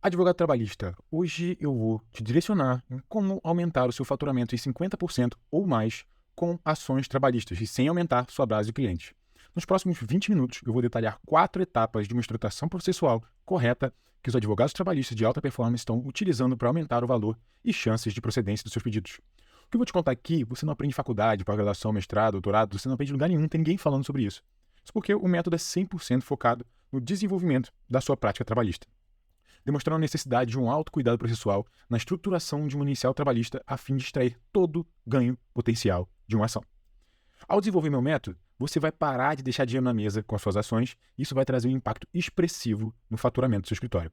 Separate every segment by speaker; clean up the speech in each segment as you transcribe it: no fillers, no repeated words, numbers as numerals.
Speaker 1: Advogado trabalhista, hoje eu vou te direcionar em como aumentar o seu faturamento em 50% ou mais com ações trabalhistas e sem aumentar sua base de clientes. Nos próximos 20 minutos, eu vou detalhar 4 etapas de uma estruturação processual correta que os advogados trabalhistas de alta performance estão utilizando para aumentar o valor e chances de procedência dos seus pedidos. O que eu vou te contar aqui, você não aprende em faculdade, pós-graduação, mestrado, doutorado, você não aprende em lugar nenhum, não tem ninguém falando sobre isso. Isso porque o método é 100% focado no desenvolvimento da sua prática trabalhista, demonstrando a necessidade de um alto cuidado processual na estruturação de uma inicial trabalhista a fim de extrair todo ganho potencial de uma ação. Ao desenvolver meu método, você vai parar de deixar dinheiro na mesa com as suas ações e isso vai trazer um impacto expressivo no faturamento do seu escritório.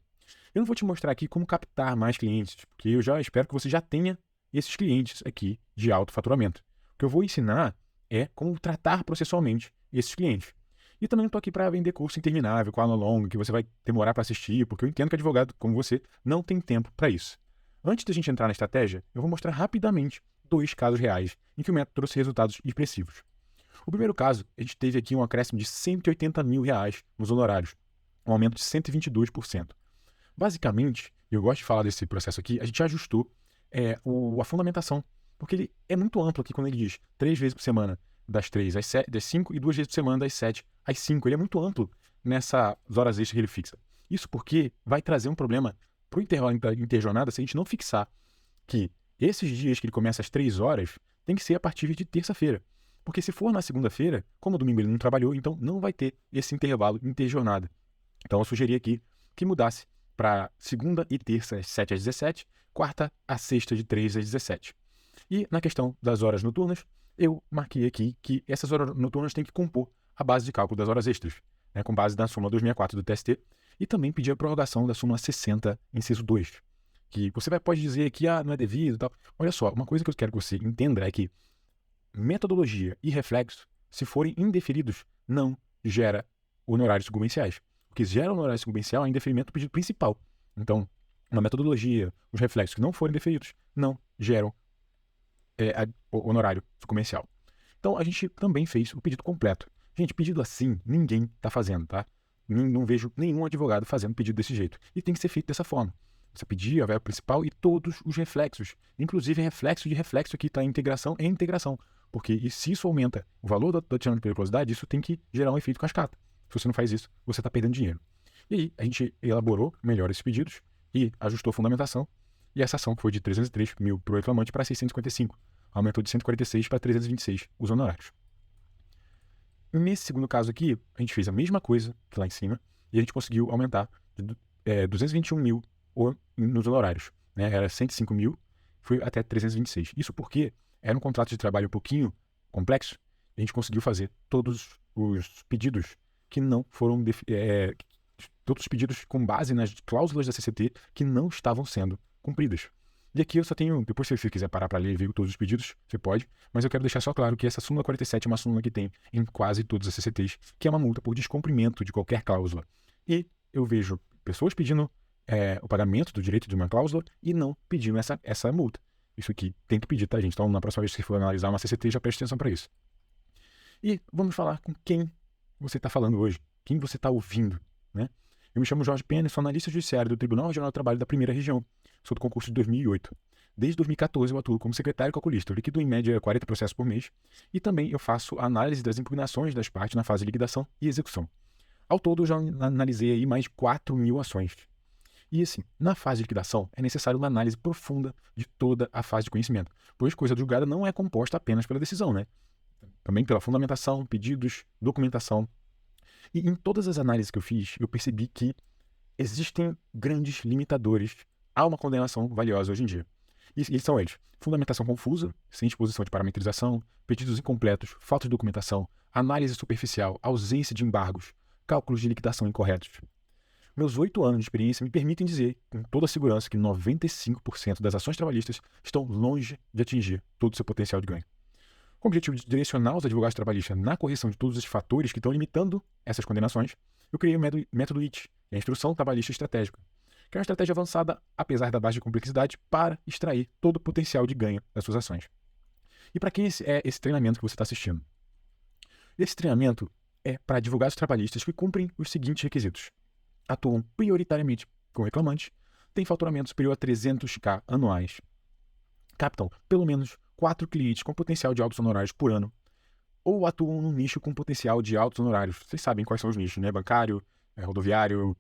Speaker 1: Eu não vou te mostrar aqui como captar mais clientes, porque eu já espero que você já tenha esses clientes aqui de alto faturamento. O que eu vou ensinar é como tratar processualmente esses clientes. E também não estou aqui para vender curso interminável, com aula longa, que você vai demorar para assistir, porque eu entendo que advogado como você não tem tempo para isso. Antes da gente entrar na estratégia, eu vou mostrar rapidamente 2 casos reais em que o método trouxe resultados expressivos. O primeiro caso, a gente teve aqui um acréscimo de R$ 180 mil nos honorários, um aumento de 122%. Basicamente, eu gosto de falar desse processo aqui, a gente ajustou a fundamentação, porque ele é muito amplo aqui quando ele diz 3 vezes por semana, das 3 às 7, das 5 e 2 vezes por semana, das 7 às 5. Ele é muito amplo nessas horas extras que ele fixa. Isso porque vai trazer um problema para o intervalo interjornada se a gente não fixar que esses dias que ele começa às 3 horas tem que ser a partir de terça-feira. Porque se for na segunda-feira, como no domingo ele não trabalhou, então não vai ter esse intervalo interjornada. Então eu sugeri aqui que mudasse para segunda e terça às 7 às 17, quarta a sexta de 3 às 17. E na questão das horas noturnas, eu marquei aqui que essas horas noturnas têm que compor a base de cálculo das horas extras, né, com base na súmula 264 do TST, e também pedir a prorrogação da súmula 60, inciso 2, que você pode dizer que não é devido e tal. Olha só, uma coisa que eu quero que você entenda é que metodologia e reflexo, se forem indeferidos, não gera honorários sucumbenciais. O que gera honorário sucumbencial é indeferimento do pedido principal. Então, uma metodologia, os reflexos que não forem deferidos, não geram o honorário sucumbencial. Então, a gente também fez o pedido completo. Gente, pedido assim, ninguém está fazendo, tá? Não vejo nenhum advogado fazendo pedido desse jeito. E tem que ser feito dessa forma. Você pedir a verba principal e todos os reflexos. Inclusive, reflexo de reflexo aqui, tá? Integração é integração. Porque se isso aumenta o valor da adicional de periculosidade, isso tem que gerar um efeito cascata. Se você não faz isso, você está perdendo dinheiro. E aí, a gente elaborou melhor esses pedidos e ajustou a fundamentação. E essa ação foi de 303 mil para o reclamante para 655. Aumentou de 146 para 326 os honorários. Nesse segundo caso aqui, a gente fez a mesma coisa que lá em cima e a gente conseguiu aumentar de 221 mil nos honorários. Né? Era 105 mil, foi até 326. Isso porque era um contrato de trabalho um pouquinho complexo e a gente conseguiu fazer todos os pedidos que não foram... todos os pedidos com base nas cláusulas da CCT que não estavam sendo cumpridas. E aqui eu só tenho, depois se você quiser parar para ler e ver todos os pedidos, você pode, mas eu quero deixar só claro que essa súmula 47 é uma súmula que tem em quase todas as CCTs, que é uma multa por descumprimento de qualquer cláusula. E eu vejo pessoas pedindo o pagamento do direito de uma cláusula e não pedindo essa multa. Isso aqui tem que pedir, tá, gente? Então, na próxima vez que você for analisar uma CCT, já preste atenção para isso. E vamos falar com quem você está falando hoje, quem você está ouvindo, né? Eu me chamo Jorge Pena, sou analista judiciário do Tribunal Regional do Trabalho da Primeira Região. Sou do concurso de 2008. Desde 2014 eu atuo como secretário calculista. Eu liquido em média 40 processos por mês e também eu faço a análise das impugnações das partes na fase de liquidação e execução. Ao todo eu já analisei aí mais de 4 mil ações. E assim, na fase de liquidação é necessário uma análise profunda de toda a fase de conhecimento, pois coisa julgada não é composta apenas pela decisão, né? Também pela fundamentação, pedidos, documentação. E em todas as análises que eu fiz, eu percebi que existem grandes limitadores a uma condenação valiosa hoje em dia. E são eles: fundamentação confusa, sem exposição de parametrização, pedidos incompletos, falta de documentação, análise superficial, ausência de embargos, cálculos de liquidação incorretos. Meus 8 anos de experiência me permitem dizer, com toda a segurança, que 95% das ações trabalhistas estão longe de atingir todo o seu potencial de ganho. Com o objetivo de direcionar os advogados trabalhistas na correção de todos os fatores que estão limitando essas condenações, eu criei o método IT, a Instrução Trabalhista Estratégica, que é uma estratégia avançada, apesar da baixa complexidade, para extrair todo o potencial de ganho das suas ações. E para quem é esse treinamento que você está assistindo? Esse treinamento é para advogados trabalhistas que cumprem os seguintes requisitos: atuam prioritariamente com o reclamante, têm faturamento superior a 300k anuais, captam pelo menos 4 clientes com potencial de altos honorários por ano, ou atuam num nicho com potencial de altos honorários. Vocês sabem quais são os nichos, né? Bancário, rodoviário,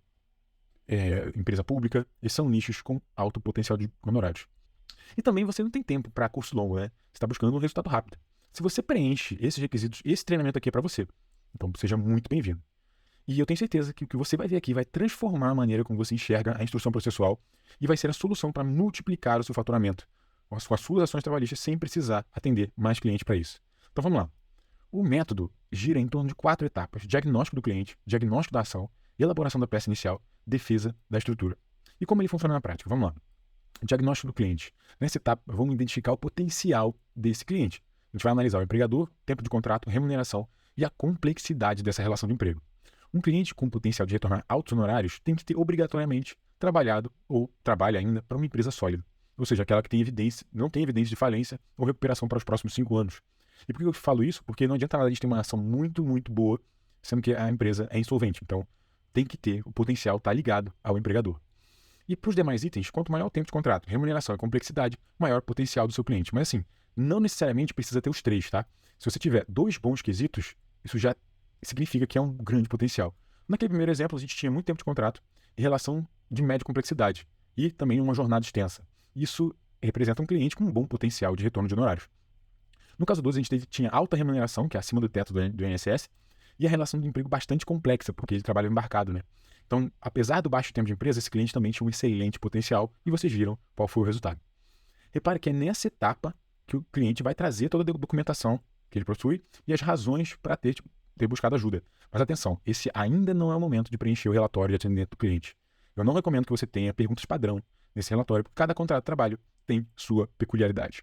Speaker 1: empresa pública. Esses são nichos com alto potencial de honorários. E também você não tem tempo para curso longo, né? Você está buscando um resultado rápido. Se você preenche esses requisitos, esse treinamento aqui é para você. Então, seja muito bem-vindo. E eu tenho certeza que o que você vai ver aqui vai transformar a maneira como você enxerga a instrução processual e vai ser a solução para multiplicar o seu faturamento com as suas ações trabalhistas sem precisar atender mais clientes para isso. Então, vamos lá. O método gira em torno de 4 etapas: diagnóstico do cliente, diagnóstico da ação, elaboração da peça inicial, defesa da estrutura. E como ele funciona na prática? Vamos lá. Diagnóstico do cliente. Nessa etapa, vamos identificar o potencial desse cliente. A gente vai analisar o empregador, tempo de contrato, remuneração e a complexidade dessa relação de emprego. Um cliente com potencial de retornar altos honorários tem que ter obrigatoriamente trabalhado ou trabalha ainda para uma empresa sólida. Ou seja, aquela que não tem evidência de falência ou recuperação para os próximos 5 anos. E por que eu falo isso? Porque não adianta nada a gente ter uma ação muito, muito boa, sendo que a empresa é insolvente. Então, tem que ter o potencial estar ligado ao empregador. E para os demais itens, quanto maior o tempo de contrato, remuneração e complexidade, maior o potencial do seu cliente. Mas assim, não necessariamente precisa ter os 3, tá? Se você tiver 2 bons quesitos, isso já significa que é um grande potencial. Naquele primeiro exemplo, a gente tinha muito tempo de contrato e relação de média complexidade e também uma jornada extensa. Isso representa um cliente com um bom potencial de retorno de honorários. No caso 2, a gente tinha alta remuneração, que é acima do teto do INSS, e a relação de emprego bastante complexa, porque ele trabalha embarcado, né? Então, apesar do baixo tempo de empresa, esse cliente também tinha um excelente potencial e vocês viram qual foi o resultado. Repare que é nessa etapa que o cliente vai trazer toda a documentação que ele possui e as razões para ter buscado ajuda. Mas atenção, esse ainda não é o momento de preencher o relatório de atendimento do cliente. Eu não recomendo que você tenha perguntas padrão nesse relatório, porque cada contrato de trabalho tem sua peculiaridade.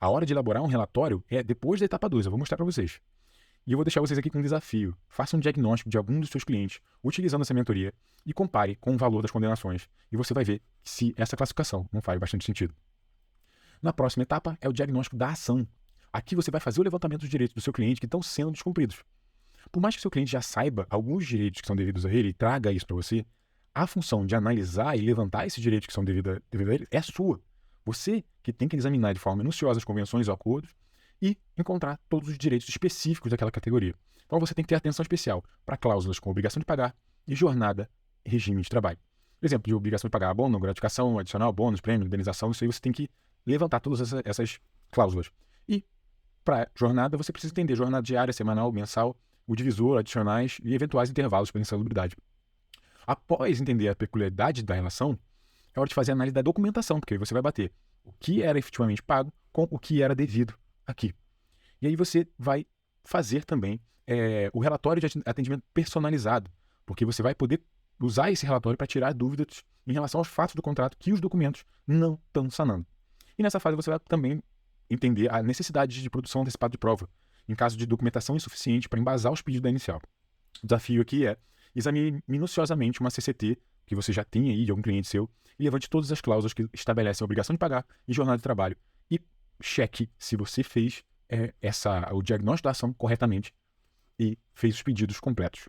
Speaker 1: A hora de elaborar um relatório é depois da etapa 2, eu vou mostrar para vocês. E eu vou deixar vocês aqui com um desafio. Faça um diagnóstico de algum dos seus clientes, utilizando essa mentoria, e compare com o valor das condenações. E você vai ver se essa classificação não faz bastante sentido. Na próxima etapa é o diagnóstico da ação. Aqui você vai fazer o levantamento dos direitos do seu cliente que estão sendo descumpridos. Por mais que seu cliente já saiba alguns direitos que são devidos a ele e traga isso para você, a função de analisar e levantar esses direitos que são devidos a ele é sua. Você que tem que examinar de forma minuciosa as convenções ou acordos e encontrar todos os direitos específicos daquela categoria. Então você tem que ter atenção especial para cláusulas com obrigação de pagar e jornada e regime de trabalho. Por exemplo, de obrigação de pagar abono, gratificação adicional, bônus, prêmio, indenização, isso aí você tem que levantar todas essas cláusulas. E para jornada, você precisa entender jornada diária, semanal, mensal, o divisor, adicionais e eventuais intervalos para insalubridade. Após entender a peculiaridade da relação, é hora de fazer a análise da documentação, porque aí você vai bater o que era efetivamente pago com o que era devido aqui. E aí você vai fazer também o relatório de atendimento personalizado, porque você vai poder usar esse relatório para tirar dúvidas em relação aos fatos do contrato que os documentos não estão sanando. E nessa fase você vai também entender a necessidade de produção antecipada de prova, em caso de documentação insuficiente para embasar os pedidos da inicial. O desafio aqui é examine minuciosamente uma CCT que você já tem aí de algum cliente seu e levante todas as cláusulas que estabelecem a obrigação de pagar e jornada de trabalho e cheque se você fez o diagnóstico da ação corretamente e fez os pedidos completos.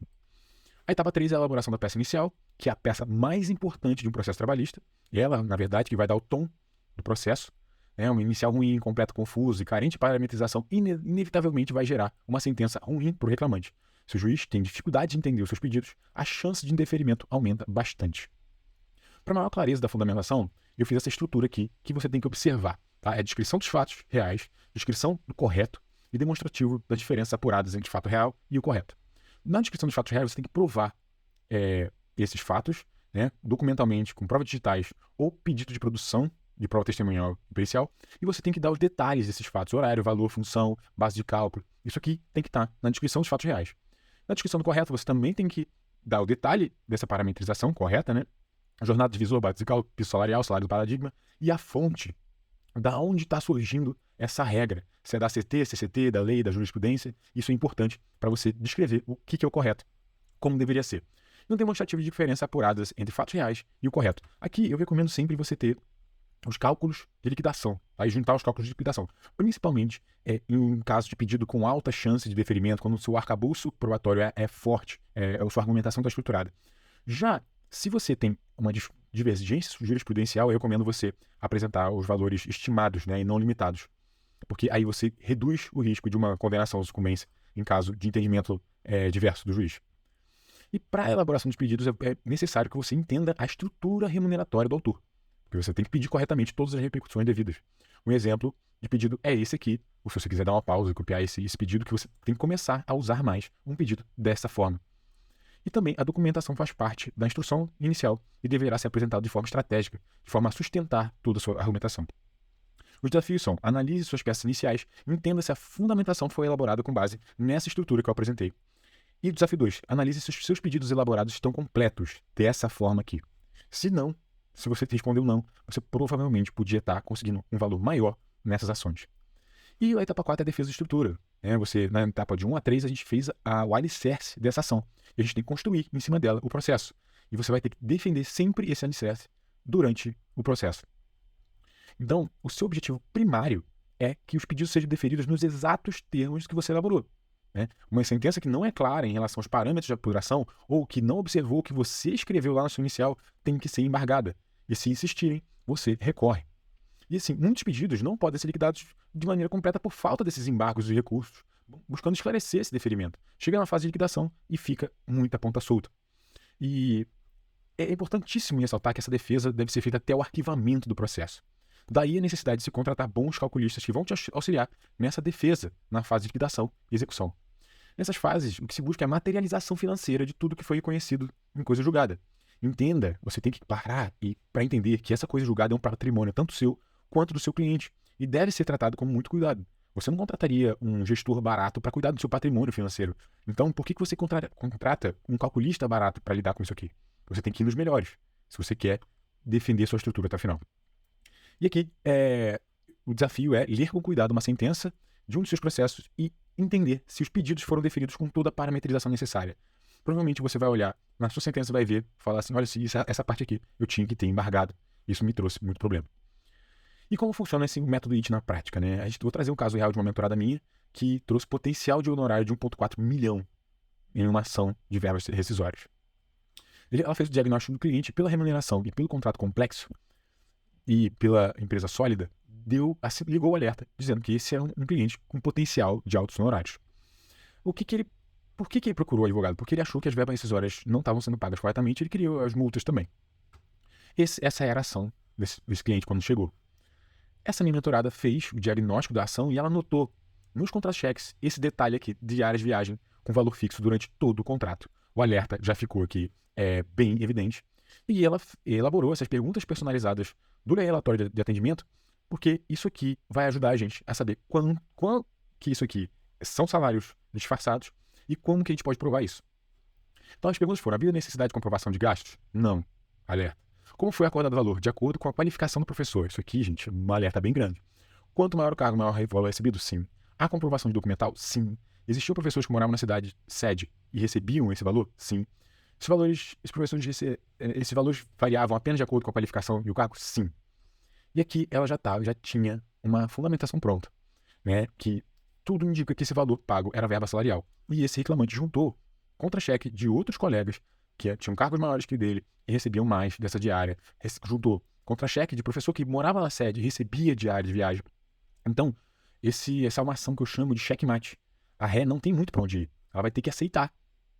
Speaker 1: A etapa 3 é a elaboração da peça inicial, que é a peça mais importante de um processo trabalhista. Ela, na verdade, que vai dar o tom do processo. Um inicial ruim, incompleto, confuso e carente de parametrização inevitavelmente vai gerar uma sentença ruim para o reclamante. Se o juiz tem dificuldade de entender os seus pedidos, a chance de indeferimento aumenta bastante. Para maior clareza da fundamentação, eu fiz essa estrutura aqui que você tem que observar. Tá? É a descrição dos fatos reais, descrição do correto e demonstrativo das diferenças apuradas entre o fato real e o correto. Na descrição dos fatos reais, você tem que provar esses fatos, documentalmente, com provas digitais ou pedido de produção de prova testemunhal e pericial, e você tem que dar os detalhes desses fatos, horário, valor, função, base de cálculo. Isso aqui tem que estar na descrição dos fatos reais. Na descrição do correto, você também tem que dar o detalhe dessa parametrização correta, a jornada divisor, base de cálculo, piso salarial, salário do paradigma, e a fonte, da onde está surgindo essa regra. Se é da CT, CCT, da lei, da jurisprudência, isso é importante para você descrever o que é o correto, como deveria ser. Não tem demonstrativo de diferença apuradas entre fatos reais e o correto. Aqui eu recomendo sempre você ter os cálculos de liquidação, e juntar os cálculos de liquidação, principalmente em caso de pedido com alta chance de deferimento, quando o seu arcabouço probatório é forte, a sua argumentação está estruturada. Já se você tem divergência jurisprudencial, eu recomendo você apresentar os valores estimados, né, e não limitados. Porque aí você reduz o risco de uma condenação ou sucumbência em caso de entendimento diverso do juiz. E para a elaboração dos pedidos é necessário que você entenda a estrutura remuneratória do autor. Porque você tem que pedir corretamente todas as repercussões devidas. Um exemplo de pedido é esse aqui. Ou se você quiser dar uma pausa e copiar esse pedido, que você tem que começar a usar mais um pedido dessa forma. E também a documentação faz parte da instrução inicial e deverá ser apresentada de forma estratégica, de forma a sustentar toda a sua argumentação. Os desafios são: analise suas peças iniciais e entenda se a fundamentação foi elaborada com base nessa estrutura que eu apresentei. E o desafio 2, analise se os seus pedidos elaborados estão completos dessa forma aqui. Se não, se você respondeu não, você provavelmente podia estar conseguindo um valor maior nessas ações. E a etapa 4 é a defesa de estrutura. Você, na etapa de 1 a 3, a gente fez o alicerce dessa ação. E a gente tem que construir em cima dela o processo. E você vai ter que defender sempre esse alicerce durante o processo. Então, o seu objetivo primário é que os pedidos sejam deferidos nos exatos termos que você elaborou. Uma sentença que não é clara em relação aos parâmetros de apuração ou que não observou o que você escreveu lá na sua inicial tem que ser embargada. E se insistirem, você recorre. E assim, muitos pedidos não podem ser liquidados de maneira completa por falta desses embargos e recursos, buscando esclarecer esse deferimento. Chega na fase de liquidação e fica muita ponta solta. E é importantíssimo ressaltar que essa defesa deve ser feita até o arquivamento do processo. Daí a necessidade de se contratar bons calculistas que vão te auxiliar nessa defesa na fase de liquidação e execução. Nessas fases, o que se busca é a materialização financeira de tudo que foi reconhecido em coisa julgada. Entenda, você tem que parar para entender que essa coisa julgada é um patrimônio tanto seu quanto do seu cliente e deve ser tratado com muito cuidado. Você não contrataria um gestor barato para cuidar do seu patrimônio financeiro. Então, por que você contrata um calculista barato para lidar com isso aqui? Você tem que ir nos melhores, se você quer defender sua estrutura até o final. E aqui, o desafio é ler com cuidado uma sentença de um dos seus processos e entender se os pedidos foram deferidos com toda a parametrização necessária. Provavelmente você vai olhar na sua sentença e vai ver, falar assim, olha, essa parte aqui eu tinha que ter embargado. Isso me trouxe muito problema. E como funciona esse método IT na prática, né? Vou trazer um caso real de uma mentorada minha que trouxe potencial de honorário de 1,4 milhão em uma ação de verbas rescisórias. Ela fez o diagnóstico do cliente pela remuneração e pelo contrato complexo e pela empresa sólida, ligou o alerta, dizendo que esse é um cliente com potencial de altos honorários. Por que ele procurou o advogado? Porque ele achou que as verbas rescisórias não estavam sendo pagas corretamente e ele queria as multas também. Essa era a ação desse cliente quando chegou. Essa minha mentorada fez o diagnóstico da ação e ela notou nos contra-cheques esse detalhe aqui de diárias de viagem com valor fixo durante todo o contrato. O alerta já ficou aqui bem evidente. E ela elaborou essas perguntas personalizadas do relatório de atendimento, porque isso aqui vai ajudar a gente a saber quando que isso aqui são salários disfarçados e como que a gente pode provar isso. Então as perguntas foram: havia necessidade de comprovação de gastos? Não. Alerta. Como foi acordado o valor? De acordo com a qualificação do professor. Isso aqui, gente, é um alerta bem grande. Quanto maior o cargo, maior o valor recebido? Sim. Há comprovação de documental? Sim. Existiam professores que moravam na cidade sede e recebiam esse valor? Sim. Esses valores variavam apenas de acordo com a qualificação e o cargo? Sim. E aqui ela já tinha uma fundamentação pronta, que tudo indica que esse valor pago era verba salarial. E esse reclamante juntou contra-cheque de outros colegas que tinham cargos maiores que o dele e recebiam mais dessa diária. Juntou contra-cheque de professor que morava na sede e recebia diária de viagem. Então, essa é uma ação que eu chamo de checkmate. A ré não tem muito para onde ir. Ela vai ter que aceitar.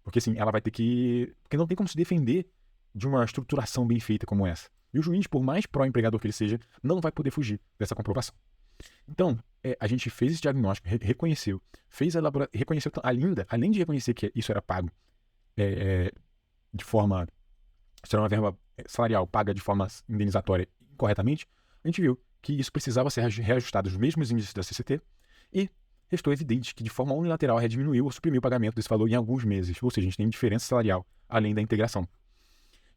Speaker 1: Porque assim, ela vai ter que... Porque não tem como se defender de uma estruturação bem feita como essa. E o juiz, por mais pró-empregador que ele seja, não vai poder fugir dessa comprovação. Então, a gente fez esse diagnóstico, reconheceu, reconheceu ainda, além de reconhecer que isso era pago de forma... Isso era uma verba salarial paga de forma indenizatória incorretamente, a gente viu que isso precisava ser reajustado aos mesmos índices da CCT e restou evidente que de forma unilateral a ré diminuiu ou suprimiu o pagamento desse valor em alguns meses. Ou seja, a gente tem diferença salarial além da integração.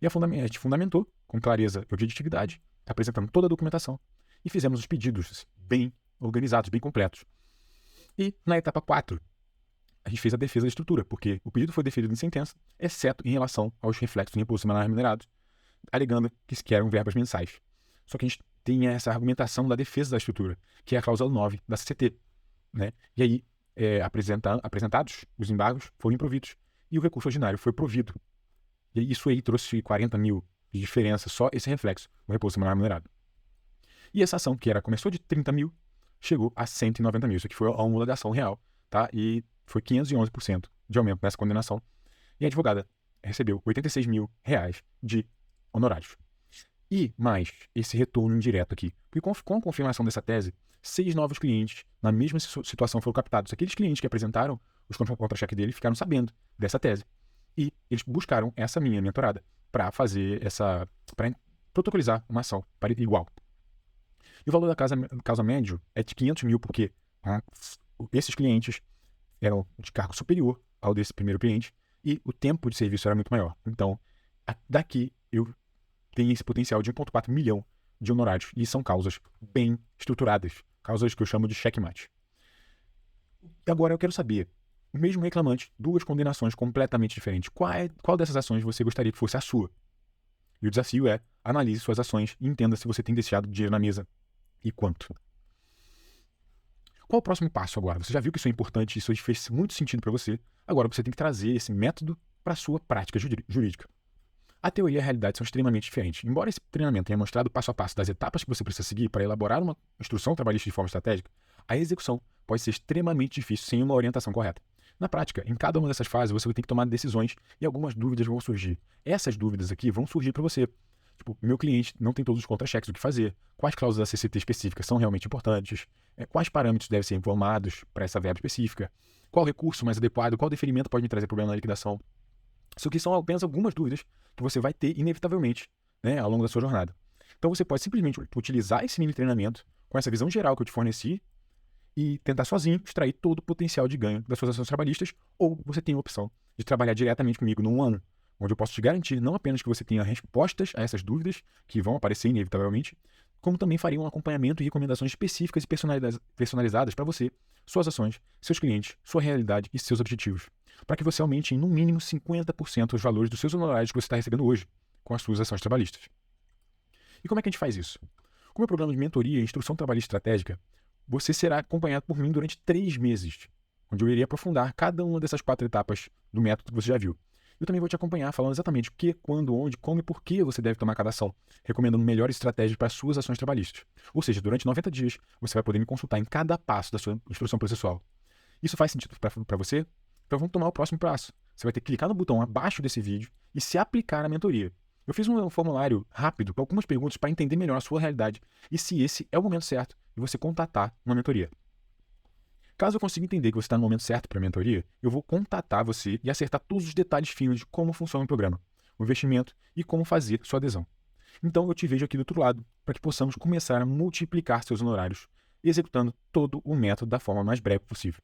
Speaker 1: E a gente fundamentou com clareza e objetividade, apresentando toda a documentação e fizemos os pedidos bem organizados, bem completos. E na etapa 4, a gente fez a defesa da estrutura, porque o pedido foi deferido em sentença, exceto em relação aos reflexos em repouso semanal remunerados, alegando que eram verbas mensais. Só que a gente tem essa argumentação da defesa da estrutura, que é a cláusula 9 da CCT. E aí, apresentados os embargos, foram improvidos e o recurso ordinário foi provido. E isso aí trouxe 40 mil de diferença, só esse reflexo no repouso semanal remunerado. E essa ação, que começou de 30 mil, chegou a 190 mil. Isso aqui foi a homologação real, tá? E foi 511% de aumento nessa condenação. E a advogada recebeu 86 mil reais de honorários. E mais esse retorno indireto aqui. Porque com a confirmação dessa tese, 6 novos clientes na mesma situação foram captados. Aqueles clientes que apresentaram os contra-cheque dele ficaram sabendo dessa tese. E eles buscaram essa minha mentorada para fazer para protocolizar uma ação igual. E o valor da causa médio é de 500 mil, porque esses clientes eram de cargo superior ao desse primeiro cliente e o tempo de serviço era muito maior. Então, daqui eu tenho esse potencial de 1,4 milhão de honorários. E são causas bem estruturadas, causas que eu chamo de checkmate. Agora eu quero saber, o mesmo reclamante, 2 condenações completamente diferentes. Qual dessas ações você gostaria que fosse a sua? E o desafio é, analise suas ações e entenda se você tem deixado dinheiro na mesa e quanto. Qual o próximo passo agora? Você já viu que isso é importante, isso fez muito sentido para você. Agora você tem que trazer esse método para a sua prática jurídica. A teoria e a realidade são extremamente diferentes. Embora esse treinamento tenha mostrado passo a passo das etapas que você precisa seguir para elaborar uma instrução trabalhista de forma estratégica, a execução pode ser extremamente difícil sem uma orientação correta. Na prática, em cada uma dessas fases, você vai ter que tomar decisões e algumas dúvidas vão surgir. Essas dúvidas aqui vão surgir para você. Tipo, meu cliente não tem todos os contra-cheques, o que fazer? Quais cláusulas da CCT específicas são realmente importantes? Quais parâmetros devem ser informados para essa verba específica? Qual recurso mais adequado? Qual deferimento pode me trazer problema na liquidação? Isso aqui são apenas algumas dúvidas que você vai ter inevitavelmente, né, ao longo da sua jornada. Então você pode simplesmente utilizar esse mini treinamento com essa visão geral que eu te forneci e tentar sozinho extrair todo o potencial de ganho das suas ações trabalhistas, ou você tem a opção de trabalhar diretamente comigo num ano, onde eu posso te garantir não apenas que você tenha respostas a essas dúvidas, que vão aparecer inevitavelmente, como também faria um acompanhamento e recomendações específicas e personalizadas para você, suas ações, seus clientes, sua realidade e seus objetivos, para que você aumente em no mínimo 50% os valores dos seus honorários que você está recebendo hoje com as suas ações trabalhistas. E como é que a gente faz isso? Com o meu programa de mentoria e instrução trabalhista estratégica, você será acompanhado por mim durante 3 meses, onde eu irei aprofundar cada uma dessas 4 etapas do método que você já viu. Eu também vou te acompanhar falando exatamente o que, quando, onde, como e por que você deve tomar cada ação, recomendando melhores estratégias para as suas ações trabalhistas. Ou seja, durante 90 dias, você vai poder me consultar em cada passo da sua instrução processual. Isso faz sentido para você? Então vamos tomar o próximo passo. Você vai ter que clicar no botão abaixo desse vídeo e se aplicar na mentoria. Eu fiz um formulário rápido com algumas perguntas para entender melhor a sua realidade e se esse é o momento certo de você contatar uma mentoria. Caso eu consiga entender que você está no momento certo para a mentoria, eu vou contatar você e acertar todos os detalhes finos de como funciona o programa, o investimento e como fazer sua adesão. Então eu te vejo aqui do outro lado para que possamos começar a multiplicar seus honorários, executando todo o método da forma mais breve possível.